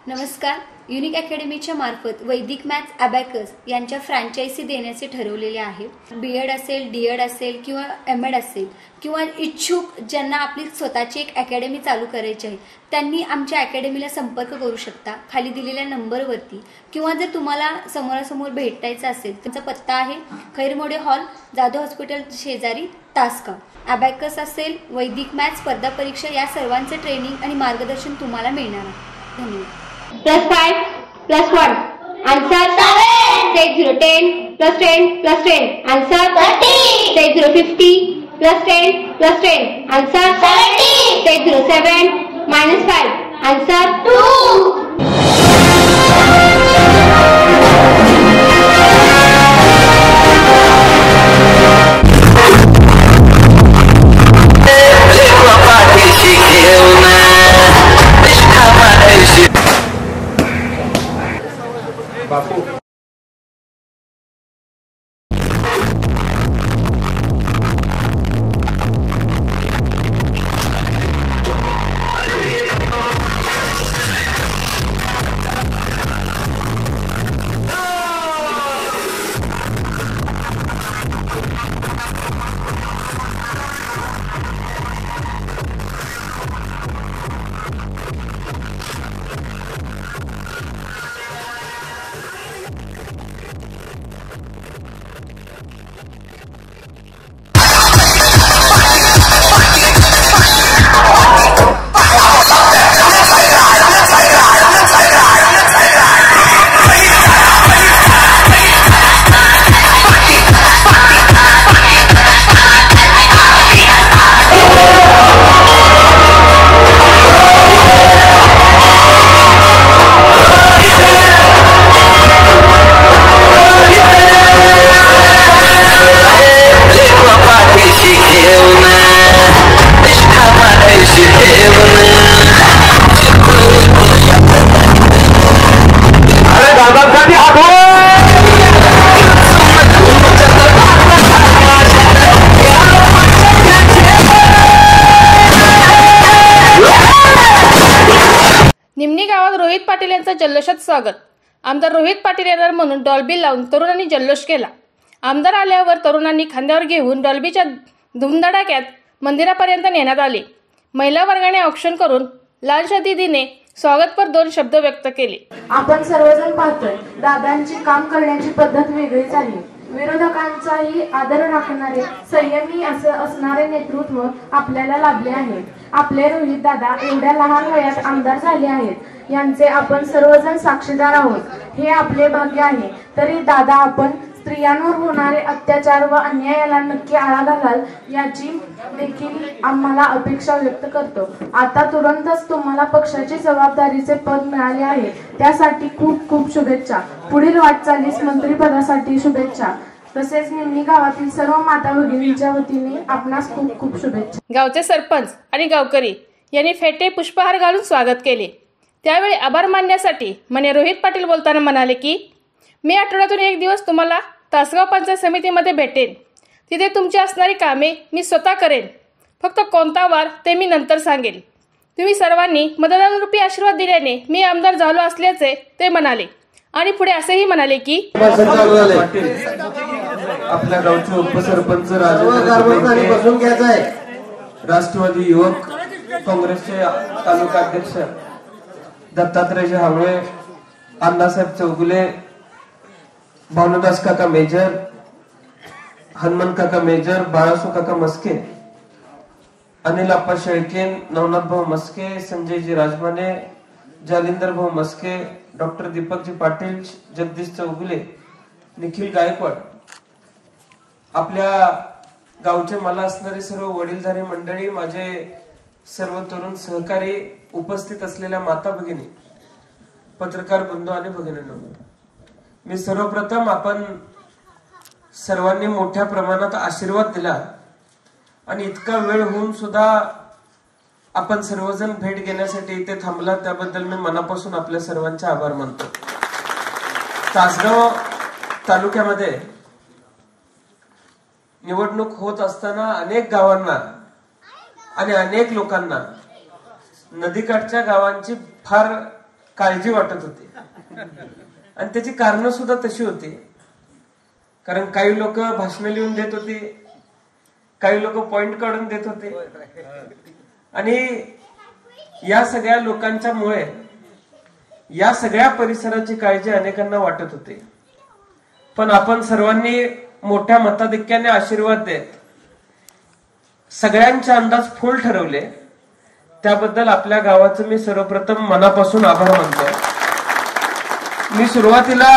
नमस्कार. युनिक अकॅडमीच्या मार्फत वैदिक मॅथ्स अबॅकस यांच्या फ्रँचायझी देण्याचे ठरवलेले आहे. BEd असेल, DEd असेल किंवा MAd असेल किंवा इच्छुक ज्यांना आपली स्वतःची एक अकॅडमी चालू करायची आहे त्यांनी आमच्या अकॅडमीला संपर्क करू शकता खाली दिलेल्या नंबरवरती, किंवा जर तुम्हाला समोरासमोर भेटायचं असेल त्यांचा पत्ता आहे खैरमोडे हॉल, जाधव हॉस्पिटल शेजारी, तासगाव. अबॅकस असेल, वैदिक मॅथ्स, स्पर्धा परीक्षा या सर्वांचे ट्रेनिंग आणि मार्गदर्शन तुम्हाला मिळणार आहे. धन्यवाद. +5 +1 answer 7. Take 0 10 +10 +10 answer 30. Take 0 50 +10 +10 answer 70. Take 0 7 -5 answer 2. बापू निमणी गावात रोहित पाटील यांचं जल्लोषात स्वागत. आमदार रोहित पाटील येणार म्हणून डॉल्बी लावून तरुणांनी जल्लोष केला. आमदार आल्यावर तरुणांनी खांद्यावर घेऊन डॉल्बीच्या धुमधडाक्यात मंदिरापर्यंत नेण्यात आले. महिला वर्गाने औक्षण करून लालशा दीदीने स्वागतपर 2 शब्द व्यक्त केले. आपण सर्वजण पाहतोय दादांची काम करण्याची पद्धत वेगळी झाली. विरोधकांचाही आदर राखणारे, संयमी असणारे नेतृत्व आपल्याला लाभले आहे. आपले रोहित दादा एवढ्या लहान वयात आमदार झाले आहेत यांचे आपण सर्वजण साक्षीदार आहोत. हे आपले भाग्य आहे. तरी दादा आपण स्त्रियांवर होणारे अत्याचार व अन्यायाला नक्की आळा घालाल याची देखील आम्हाला अपेक्षा व्यक्त करतो. आता तुरंतच तुम्हाला पक्षाची जबाबदारीचे पद मिळाले आहे, त्यासाठी खूप खूप शुभेच्छा. पुढील वाटचालीस मंत्रिपदासाठी शुभेच्छा. तसेच निमणी गावातील सर्व माता भगिनींच्या वतीने आपणास खूप खूप शुभेच्छा. गावचे सरपंच आणि गावकरी यांनी फेटे पुष्पहार घालून स्वागत केले. त्यावेळी आभार मानण्यासाठी रोहित पाटील बोलताना म्हणाले की मी आठवड्यातून 1 दिवस तुम्हाला तासगाव पंचायत समितीमध्ये भेटेन. तिथे तुमची असणारी कामे मी स्वतः करेन. फक्त कोणता वार ते मी नंतर सांगेल. तुम्ही सर्वांनी मतदानरूपी आशीर्वाद दिल्याने मी आमदार झालो असल्याचे ते म्हणाले. आणि पुढे असेही म्हणाले की आपल्या गावचे उपसरपंच राजेंद्र घ्यायचा आहे. राष्ट्रवादी युवक काँग्रेसचे तालुका अध्यक्ष दत्तात्रय हावळे, अण्णासाहेब चौगुले, भावनदास काका मेजर, हनुमान काका मेजर, बाळासू काका मस्के, अनिल आप्पा शेळकेन, नवनाथ भाऊ मस्के, संजयजी राजमाने, जालिंदर भाऊ मस्के, डॉक्टर दीपकजी पाटील, जगदीश चौगुले, निखिल गायकवाड, आपल्या गावचे मला असणारे सर्व वडीलधारी मंडळी, माझे सर्व तरुण सहकारी, उपस्थित असलेल्या माता भगिनी, पत्रकार बंधू आणि भगिनींनो, मी सर्वप्रथम आपण सर्वांनी मोठ्या प्रमाणात आशीर्वाद दिला आणि इतका वेळ होऊन सुद्धा आपण सर्वजण भेट घेण्यासाठी इथे थांबला त्याबद्दल मी मनापासून आपल्या सर्वांचे आभार मानतो. तासगाव तालुक्यामध्ये निवडणूक होत असताना अनेक गावांना आणि अनेक लोकांना नदीकाठच्या गावांची फार काळजी वाटत होती आणि त्याची कारण सुद्धा तशी होती. कारण काही लोक भाषण लिहून देत होते, काही लोक पॉइंट काढून देत होते आणि या सगळ्या लोकांच्या मुळे या सगळ्या परिसराची काळजी अनेकांना वाटत होती. पण आपण सर्वांनी मोठ्या मताधिक्याने आशीर्वाद देत सगळ्यांचे अंदाज फुल ठरवले. त्याबद्दल आपल्या गावाचं मी सर्वप्रथम मनापासून आभार मानतो. मी सुरुवातीला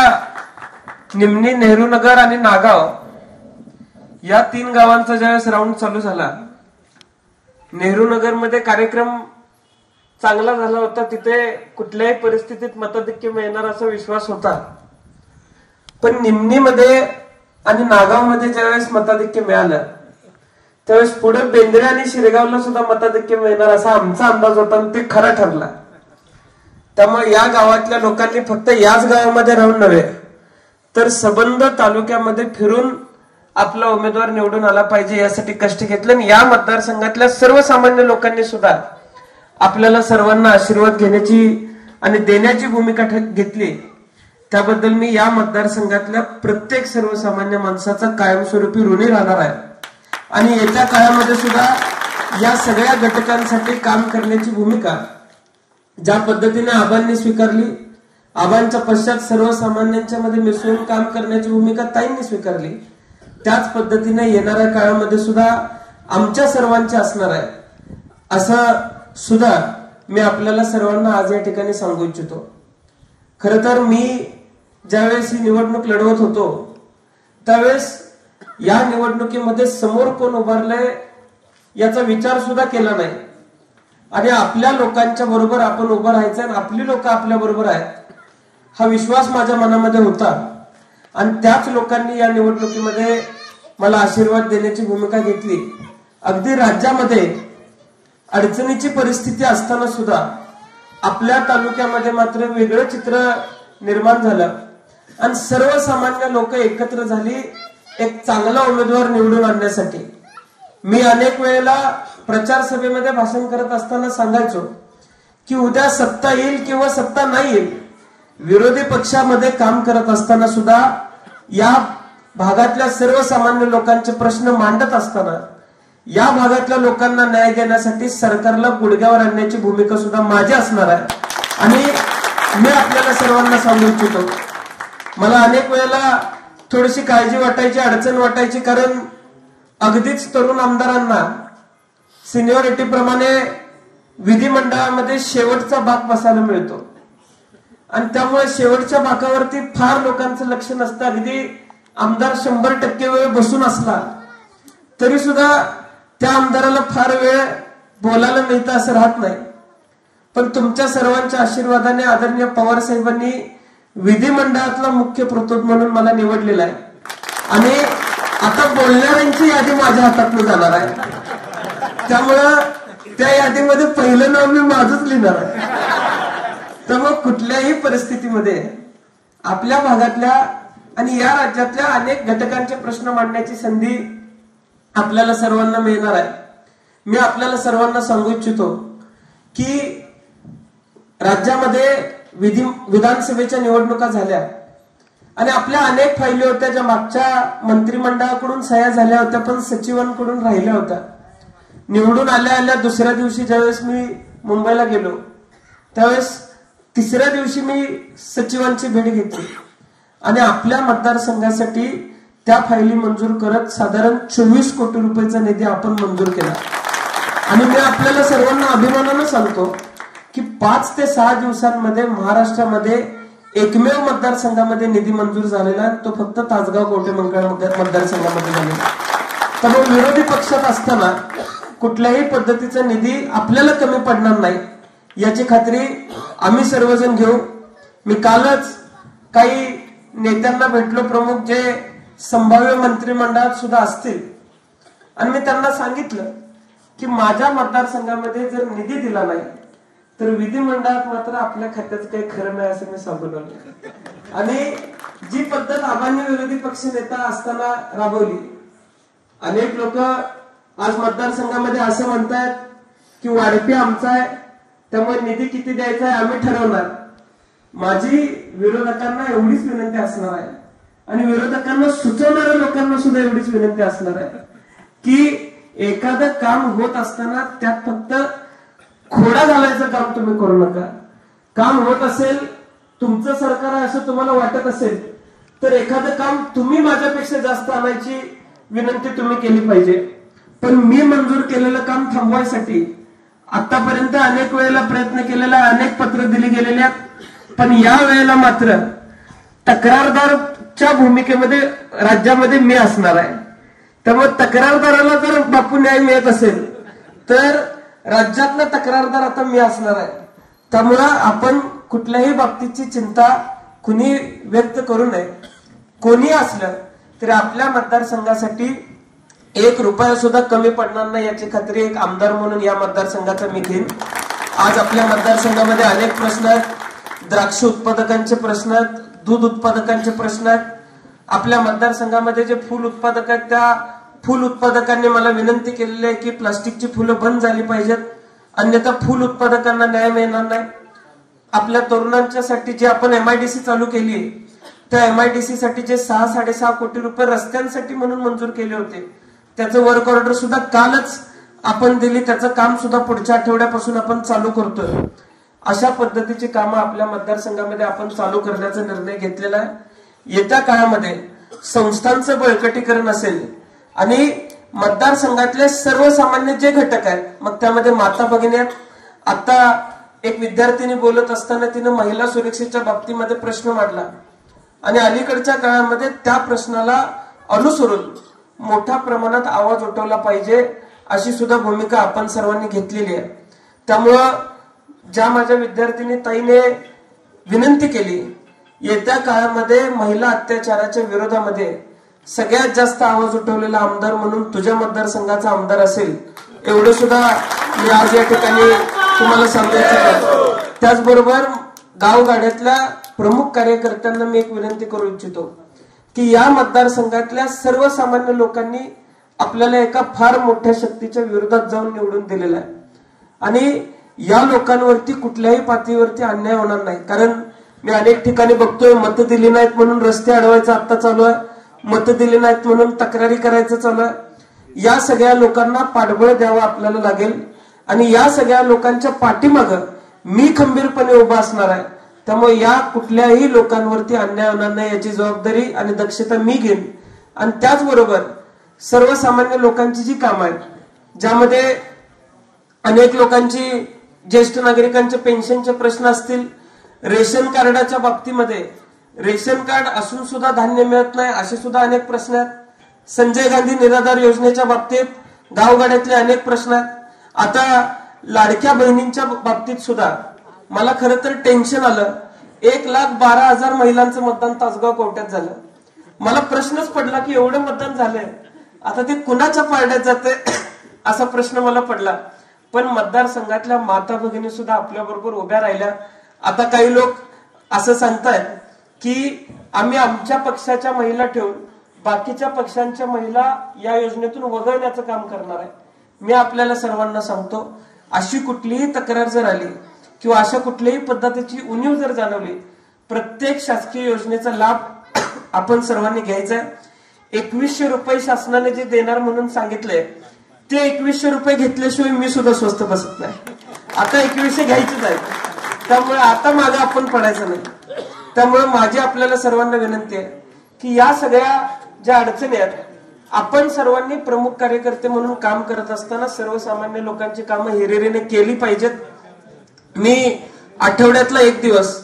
निमणी, नेहरू नगर आणि नागाव या 3 गावांचा ज्यावेळेस राऊंड चालू झाला, नेहरू नगर मध्ये कार्यक्रम चांगला झाला होता. तिथे कुठल्याही परिस्थितीत मताधिक्य मिळणार असा विश्वास होता. पण निमणीमध्ये आणि नागावमध्ये ज्यावेळेस मताधिक्य मिळालं त्यावेळेस पुढे बेंद्रे आणि शिरगावला सुद्धा मताधिक्य मिळणार असा आमचा अंदाज होता आणि ते खरा ठरला. त्यामुळे या गावातल्या लोकांनी फक्त याच गावामध्ये राहून नव्हे तर सबंध तालुक्यामध्ये फिरून आपला उमेदवार निवडून आला पाहिजे यासाठी कष्ट घेतले. आणि या मतदारसंघातल्या सर्वसामान्य लोकांनी सुद्धा आपल्याला सर्वांना आशीर्वाद घेण्याची आणि देण्याची भूमिका घेतली. त्याबद्दल मी या मतदारसंघातल्या प्रत्येक सर्वसामान्य माणसाचा कायमस्वरूपी ऋणी राहणार आहे आणि येत्या काळामध्ये सुद्धा या सगळ्या घटकांसाठी काम करण्याची भूमिका ज्या पद्धतीने आबांनी स्वीकारली, आबांच्या पश्चात सर्वसामान्यांच्या मध्ये मिसळून काम करण्याची भूमिका ताईंनी स्वीकारली, त्याच पद्धतीने येणाऱ्या काळामध्ये सुद्धा आमच्या सर्वांची असणार आहे असं सुद्धा मी आपल्याला सर्वांना आज या ठिकाणी सांगू इच्छितो. खर तर मी ज्यावेळेस ही निवडणूक लढवत होतो त्यावेळेस या निवडणुकीमध्ये समोर कोण उभारलंय याचा विचार सुद्धा केला नाही आणि आपल्या लोकांच्या बरोबर आपण उभं राहायचं आणि आपली लोक आपल्या बरोबर आहेत हा विश्वास माझ्या मनामध्ये होता. आणि त्याच लोकांनी या निवडणुकीमध्ये मला आशीर्वाद देण्याची भूमिका घेतली. अगदी राज्यामध्ये अडचणीची परिस्थिती असताना सुद्धा आपल्या तालुक्यामध्ये मात्र वेगळं चित्र निर्माण झालं आणि सर्वसामान्य लोक एकत्र झाली एक चांगला उमेदवार निवडून आणण्यासाठी. मी अनेक वेळेला प्रचार सभेमध्ये भाषण करत असताना सांगायचो की उद्या सत्ता येईल किंवा सत्ता नाही येईल, विरोधी पक्षामध्ये काम करत असताना सुद्धा या भागातल्या सर्वसामान्य लोकांचे प्रश्न मांडत असताना या भागातल्या लोकांना न्याय देण्यासाठी सरकारला गुडघ्यावर आणण्याची भूमिका सुद्धा माझी असणार आहे. आणि मी आपल्याला सर्वांना सांगू इच्छितो, मला अनेक वेळेला थोडीशी काळजी वाटायची, अडचण वाटायची, कारण अगदीच तरुण आमदारांना सिनियरिटी प्रमाणे विधिमंडळामध्ये शेवटचा भाग बसायला मिळतो आणि त्यामुळे शेवटच्या भागावरती फार लोकांचं लक्ष नसतं. अगदी आमदार 100% वेळ बसून असला तरी सुद्धा त्या आमदाराला फार वेळ बोलायला मिळतं असं राहत नाही. पण तुमच्या सर्वांच्या आशीर्वादाने आदरणीय पवार साहेबांनी विधिमंडळातला मुख्य प्रतोद म्हणून मला निवडलेला आहे आणि आता बोलणाऱ्यांची यादी माझ्या हातातून जाणार आहे. त्यामुळं त्या यादीमध्ये पहिलं नाव मी माझंच लिहिणार आहे. त्यामुळे कुठल्याही परिस्थितीमध्ये आपल्या भागातल्या आणि या राज्यातल्या अनेक घटकांचे प्रश्न मांडण्याची संधी आपल्याला सर्वांना मिळणार आहे. मी आपल्याला सर्वांना सांगू इच्छितो की राज्यामध्ये विधानसभेच्या निवडणुका झाल्या आणि आपल्या अनेक फायली होत्या ज्या मागच्या मंत्रिमंडळाकडून सह्या झाल्या होत्या पण सचिवांकडून राहिल्या होत्या. निवडून आल्या दुसऱ्या दिवशी ज्यावेळेस मी मुंबईला गेलो त्यावेळेस तिसऱ्या दिवशी मी सचिवांची भेट घेतली आणि आपल्या मतदारसंघासाठी त्या फायली मंजूर करत साधारण 24 कोटी रुपयाचा निधी आपण मंजूर केला. आणि मी आपल्याला सर्वांना अभिमानानं सांगतो की 5 ते 6 दिवसांमध्ये महाराष्ट्रामध्ये एकमेव मतदारसंघामध्ये निधी मंजूर झालेला तो फक्त तासगाव कवठे मंगळ मतदारसंघामध्ये झालेला. त्यामुळे विरोधी पक्षात असताना कुठल्याही पद्धतीचा निधी आपल्याला कमी पडणार नाही याची खात्री आम्ही सर्वजण घेऊ. मी कालच काही नेत्यांना भेटलो, प्रमुख जे संभाव्य मंत्रिमंडळात सुद्धा असतील, आणि मी त्यांना सांगितलं की माझ्या मतदारसंघामध्ये जर निधी दिला नाही तर विधिमंडळात मात्र आपल्या खात्याचं काही खरं नाही असं मी सांगून आलो. आणि जी पद्धत आबांनी विरोधी पक्ष नेता असताना राबवली, अनेक लोक आज मतदारसंघामध्ये असं म्हणतात की वाढपी आमचा आहे त्यामुळे निधी किती द्यायचा आहे आम्ही ठरवणार. माझी विरोधकांना एवढीच विनंती असणार आहे आणि विरोधकांना सुचवणाऱ्या लोकांना सुद्धा एवढीच विनंती असणार आहे की एखादं काम होत असताना त्यात फक्त खोडा घालायचं काम तुम्ही करू नका. काम होत असेल, तुमचं सरकार आहे असं तुम्हाला वाटत असेल तर एखादं काम तुम्ही माझ्यापेक्षा जास्त आणायची विनंती तुम्ही केली पाहिजे. पण मी मंजूर केलेलं काम थांबवायसाठी आतापर्यंत अनेक वेळेला प्रयत्न केलेला, अनेक पत्र दिली गेलेली आहेत. पण या वेळेला मात्र तक्रारदारच्या भूमिकेमध्ये राज्यामध्ये मी असणार आहे. त्यामुळे तक्रारदाराला जर बापू न्याय मिळत असेल तर राज्यातला तक्रारदार आता मी असणार आहे. त्यामुळं आपण कुठल्याही बाबतीची चिंता कुणी व्यक्त करू नये. कोणी असलं तरी आपल्या मतदारसंघासाठी 1 रुपया सुद्धा कमी पडणार नाही याची खात्री एक आमदार म्हणून या मतदारसंघाचा मी घेईन. आज आपल्या मतदारसंघामध्ये अनेक प्रश्न आहेत. द्राक्ष उत्पादकांचे प्रश्न आहेत, दूध उत्पादकांचे प्रश्न आहेत. आपल्या मतदारसंघामध्ये जे फुल उत्पादक आहेत त्या फुल उत्पादकांनी मला विनंती केलेली आहे की प्लास्टिकची फुलं बंद झाली पाहिजेत, अन्यथा फुल उत्पादकांना न्याय मिळणार नाही. आपल्या तरुणांच्यासाठी जी आपण MIDC चालू केली त्या MIDC साठी जे 6-6.5 कोटी रुपये रस्त्यांसाठी म्हणून मंजूर केले होते त्याचं वर्क ऑर्डर सुद्धा कालच आपण दिली. त्याचं काम सुद्धा पुढच्या आठवड्यापासून आपण चालू करतोय. अशा पद्धतीची कामं आपल्या मतदारसंघामध्ये आपण चालू करण्याचा निर्णय घेतलेला आहे. येत्या काळामध्ये संस्थांचं बळकटीकरण असेल आणि मतदारसंघातले सर्वसामान्य जे घटक आहेत, मग त्यामध्ये माता भगिनी आहेत. आता एक विद्यार्थिनी बोलत असताना तिने महिला सुरक्षेच्या बाबतीमध्ये प्रश्न मांडला आणि अलीकडच्या काळामध्ये त्या प्रश्नाला अनुसरून मोठ्या प्रमाणात आवाज उठवला पाहिजे अशी सुद्धा भूमिका आपण सर्वांनी घेतलेली आहे. त्यामुळं ज्या माझ्या विद्यार्थिनी ताईने विनंती केली, येत्या काळामध्ये महिला अत्याचाराच्या विरोधामध्ये सगळ्यात जास्त आवाज उठवलेला आमदार म्हणून तुझ्या मतदारसंघाचा आमदार असेल एवढं सुद्धा मी आज या ठिकाणी तुम्हाला सांगू इच्छितो. त्याचबरोबर गावगाड्यातल्या प्रमुख कार्यकर्त्यांना मी एक विनंती करू इच्छितो की या मतदारसंघातल्या सर्वसामान्य लोकांनी आपल्याला एका फार मोठ्या शक्तीच्या विरोधात जाऊन निवडून दिलेला आहे आणि या लोकांवरती कुठल्याही पातळीवरती अन्याय होणार नाही. कारण मी अनेक ठिकाणी बघतोय मतं दिली नाहीत म्हणून रस्ते अडवायचं आता चालू आहे, मतं दिली नाहीत म्हणून तक्रारी करायचं चालू आहे. या सगळ्या लोकांना पाठबळ द्यावं आपल्याला लागेल आणि या सगळ्या लोकांच्या पाठीमागं मी खंबीरपणे उभा असणार आहे. त्यामुळे या कुठल्याही लोकांवरती अन्याय होणार नाही याची जबाबदारी आणि दक्षता मी घेईन. आणि त्याचबरोबर सर्वसामान्य लोकांची जी कामं आहेत, ज्यामध्ये अनेक लोकांची ज्येष्ठ नागरिकांच्या पेन्शनचे प्रश्न असतील, रेशन कार्डाच्या बाबतीमध्ये रेशन कार्ड असून सुद्धा धान्य मिळत नाही असे सुद्धा अनेक प्रश्न आहेत. संजय गांधी निराधार योजनेच्या बाबतीत गावगाड्यातले अनेक प्रश्न आहेत. आता लाडक्या बहिणींच्या बाबतीत सुद्धा मला खरं तर टेन्शन आलं. 1,12,000 महिलांचं मतदान तासगाव कोर्टात झालं. मला प्रश्नच पडला की एवढं मतदान झालंय आता ते कुणाच्या पारड्यात जाते असा प्रश्न मला पडला. पण मतदारसंघातल्या माता भगिनी सुद्धा आपल्या बरोबर उभ्या राहिल्या. आता काही लोक असं सांगतायत की आम्ही आमच्या पक्षाच्या महिला ठेवून बाकीच्या पक्षांच्या महिला या योजनेतून वगळण्याचं काम करणार आहे. मी आपल्याला सर्वांना सांगतो, अशी कुठलीही तक्रार जर आली किंवा अशा कुठल्याही पद्धतीची उणीव जर जाणवली, प्रत्येक शासकीय योजनेचा लाभ आपण सर्वांनी घ्यायचा आहे. 2100 रुपये शासनाने जे देणार म्हणून सांगितलंय ते 2100 रुपये घेतल्याशिवाय मी सुद्धा स्वस्त बसत नाही. आता 2100 घ्यायचेच आहे. त्यामुळे आता मागे आपण पडायचं नाही. त्यामुळे माझी आपल्याला सर्वांना विनंती आहे की या सगळ्या ज्या अडचणी आहेत, आपण सर्वांनी प्रमुख कार्यकर्ते म्हणून काम करत असताना सर्वसामान्य लोकांची कामं हिरिरीने केली पाहिजेत. मी आठवड्यातला 1 दिवस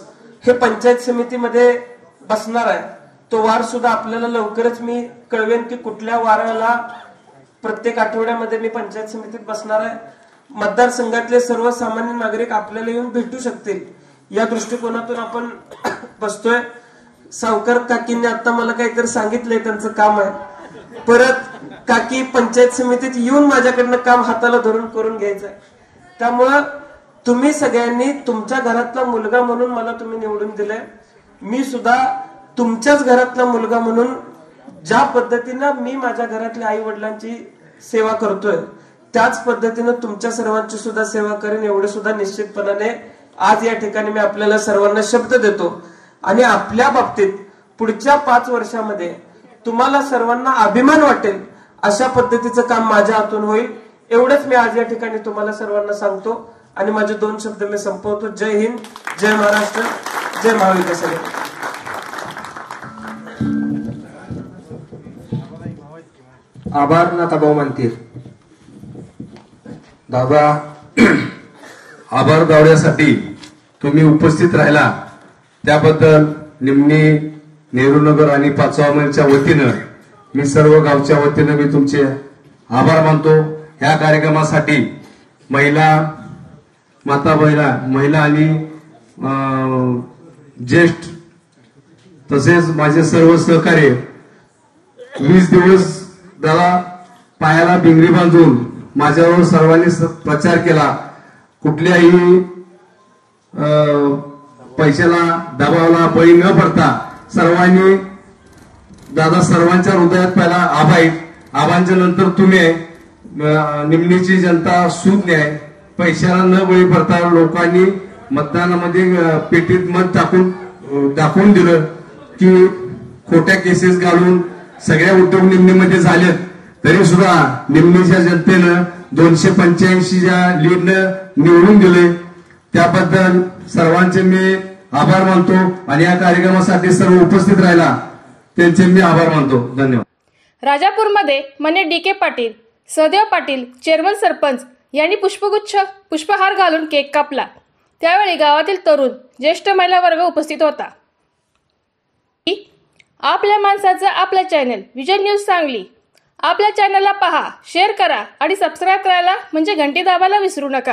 हे पंचायत समितीमध्ये बसणार आहे. तो वार सुद्धा आपल्याला लवकरच मी कळवेन की कुठल्या वाराला प्रत्येक आठवड्यामध्ये मी पंचायत समितीत बसणार आहे. मतदारसंघातले सर्वसामान्य नागरिक आपल्याला येऊन भेटू शकतील या दृष्टिकोनातून आपण बसतोय. सावकार काकींनी आता मला काहीतरी सांगितलंय, त्यांचं काम आहे. परत काकी पंचायत समितीत येऊन माझ्याकडनं काम हाताला धरून करून घ्यायचंय. त्यामुळं तुम्ही सगळ्यांनी तुमच्या घरातला मुलगा म्हणून मला तुम्ही निवडून दिलंय. मी सुद्धा तुमच्याच घरातला मुलगा म्हणून ज्या पद्धतीनं मी माझ्या घरातल्या आई वडिलांची सेवा करतोय त्याच पद्धतीनं तुमच्या सर्वांची सुद्धा सेवा करेन एवढं सुद्धा निश्चितपणाने आज या ठिकाणी मी आपल्याला सर्वांना शब्द देतो आणि आपल्या बाबतीत पुढच्या 5 वर्षामध्ये तुम्हाला सर्वांना अभिमान वाटेल अशा पद्धतीचं काम माझ्या हातून होईल, एवढंच मी आज या ठिकाणी तुम्हाला सर्वांना सांगतो आणि माझे 2 शब्द मी संपवतो. जय हिंद, जय महाराष्ट्र, जय महाविकास आघाडी. आभार नाथाभाऊ म्हणतील. दादा, आभार दावण्यासाठी तुम्ही उपस्थित राहिला त्याबद्दल निमणी, नेहरूनगर आणि 5वा मैलच्या वतीनं मी सर्व गावच्या वतीनं मी तुमचे आभार मानतो. ह्या कार्यक्रमासाठी महिला आणि ज्येष्ठ तसेच माझे सर्व सहकारी 20 दिवस दादा पायाला भिंगरी बांधून माझ्यावर सर्वांनी प्रचार केला. कुठल्याही पैशाला दबावाला बळी न पडता सर्वांनी दादा सर्वांच्या हृदयात पहिला आबांच्या नंतर तुम्ही निमणीची जनता सूद न्याय पैशाला न बळी पडता लोकांनी मतदानामध्ये पेटीत मत टाकून दिलं की खोट्या केसेस घालून सगळ्या उद्योग निमणीमध्ये झालेत, तरी सुद्धा निमणीच्या जनतेनं 285च्या लीडनं निवडून दिले. त्याबद्दल सर्वांचे मी आभार मानतो आणि या कार्यक्रमासाठी सर्व उपस्थित राहिला त्यांचे मी आभार मानतो. धन्यवाद. राजापूरमध्ये मान्य DK पाटील, सहदेव पाटील, चेअरमन सरपंच यांनी पुष्पहार घालून केक कापला. त्यावेळी गावातील तरुण, ज्येष्ठ महिला वर्ग उपस्थित होता. आपल्या माणसाचं आपलं चॅनल विजन न्यूज सांगली. आपल्या चॅनलला पहा, शेअर करा आणि सबस्क्राईब करायला म्हणजे घंटी दाबायला विसरू नका.